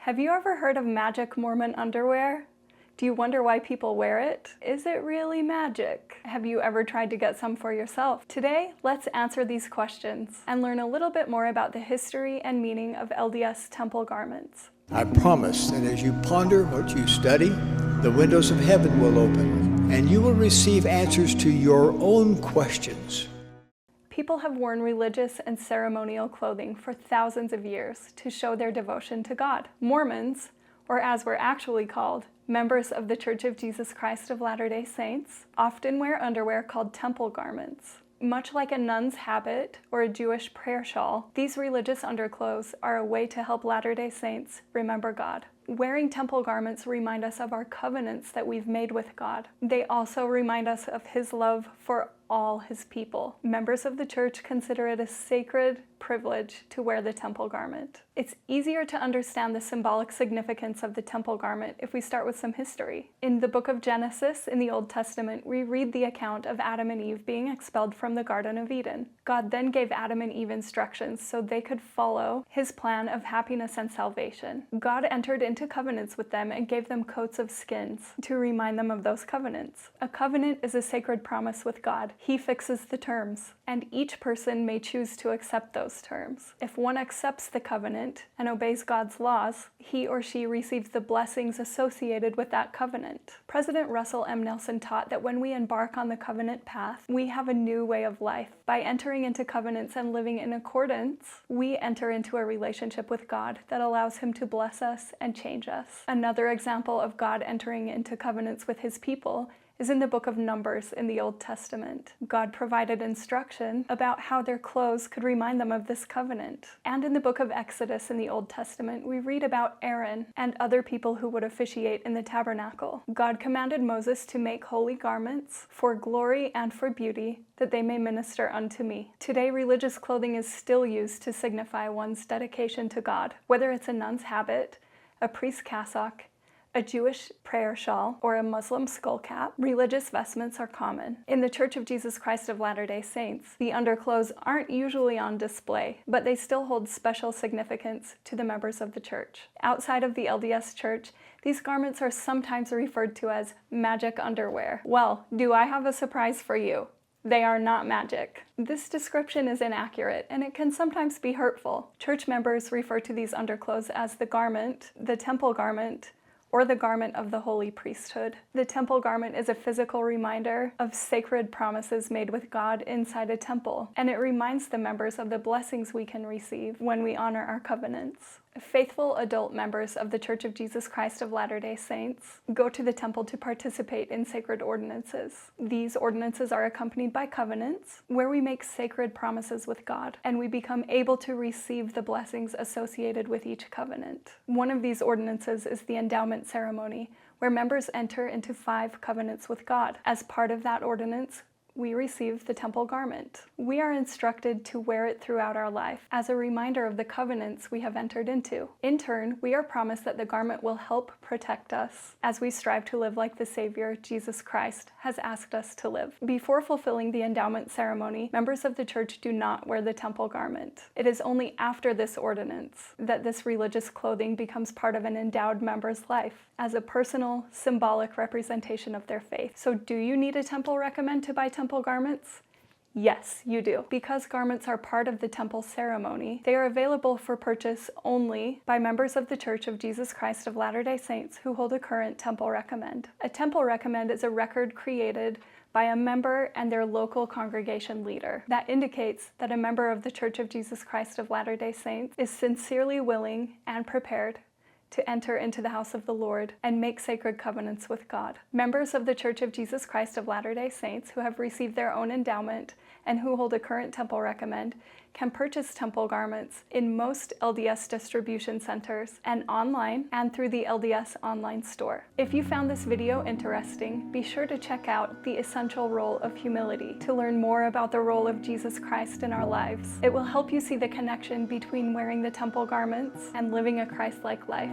Have you ever heard of magic Mormon underwear? Do you wonder why people wear it? Is it really magic? Have you ever tried to get some for yourself? Today, let's answer these questions and learn a little bit more about the history and meaning of LDS temple garments. I promise that as you ponder what you study, the windows of heaven will open, and you will receive answers to your own questions. People have worn religious and ceremonial clothing for thousands of years to show their devotion to God. Mormons, or as we're actually called, members of the Church of Jesus Christ of Latter-day Saints, often wear underwear called temple garments. Much like a nun's habit or a Jewish prayer shawl, these religious underclothes are a way to help Latter-day Saints remember God. Wearing temple garments remind us of our covenants that we've made with God. They also remind us of His love for all His people. Members of the church consider it a sacred privilege to wear the temple garment. It's easier to understand the symbolic significance of the temple garment if we start with some history. In the book of Genesis in the Old Testament, we read the account of Adam and Eve being expelled from the Garden of Eden. God then gave Adam and Eve instructions so they could follow His plan of happiness and salvation. God entered into covenants with them and gave them coats of skins to remind them of those covenants. A covenant is a sacred promise with God. He fixes the terms, and each person may choose to accept those terms. If one accepts the covenant and obeys God's laws, he or she receives the blessings associated with that covenant. President Russell M. Nelson taught that when we embark on the covenant path, we have a new way of life. By entering into covenants and living in accordance, we enter into a relationship with God that allows Him to bless us and change us. Another example of God entering into covenants with His people is in the book of Numbers in the Old Testament. God provided instruction about how their clothes could remind them of this covenant. And in the book of Exodus in the Old Testament, we read about Aaron and other people who would officiate in the tabernacle. God commanded Moses to make holy garments for glory and for beauty, that they may minister unto me. Today, religious clothing is still used to signify one's dedication to God. Whether it's a nun's habit, a priest's cassock, a Jewish prayer shawl, or a Muslim skull cap, religious vestments are common. In the Church of Jesus Christ of Latter-day Saints, the underclothes aren't usually on display, but they still hold special significance to the members of the church. Outside of the LDS Church, these garments are sometimes referred to as magic underwear. Well, do I have a surprise for you? They are not magic. This description is inaccurate, and it can sometimes be hurtful. Church members refer to these underclothes as the garment, the temple garment, or the garment of the holy priesthood. The temple garment is a physical reminder of sacred promises made with God inside a temple, and it reminds the members of the blessings we can receive when we honor our covenants. Faithful adult members of the Church of Jesus Christ of Latter-day Saints go to the temple to participate in sacred ordinances. These ordinances are accompanied by covenants, where we make sacred promises with God, and we become able to receive the blessings associated with each covenant. One of these ordinances is the endowment ceremony, where members enter into 5 covenants with God. As part of that ordinance, we receive the temple garment. We are instructed to wear it throughout our life as a reminder of the covenants we have entered into. In turn, we are promised that the garment will help protect us as we strive to live like the Savior, Jesus Christ, has asked us to live. Before fulfilling the endowment ceremony, members of the church do not wear the temple garment. It is only after this ordinance that this religious clothing becomes part of an endowed member's life as a personal, symbolic representation of their faith. So do you need a temple recommend to buy temple garments? Yes, you do. Because garments are part of the temple ceremony, they are available for purchase only by members of the Church of Jesus Christ of Latter-day Saints who hold a current temple recommend. A temple recommend is a record created by a member and their local congregation leader that indicates that a member of the Church of Jesus Christ of Latter-day Saints is sincerely willing and prepared to enter into the house of the Lord and make sacred covenants with God. Members of the Church of Jesus Christ of Latter-day Saints who have received their own endowment and who hold a current temple recommend can purchase temple garments in most LDS distribution centers and online and through the LDS online store. If you found this video interesting, be sure to check out The Essential Role of Humility to learn more about the role of Jesus Christ in our lives. It will help you see the connection between wearing the temple garments and living a Christ-like life.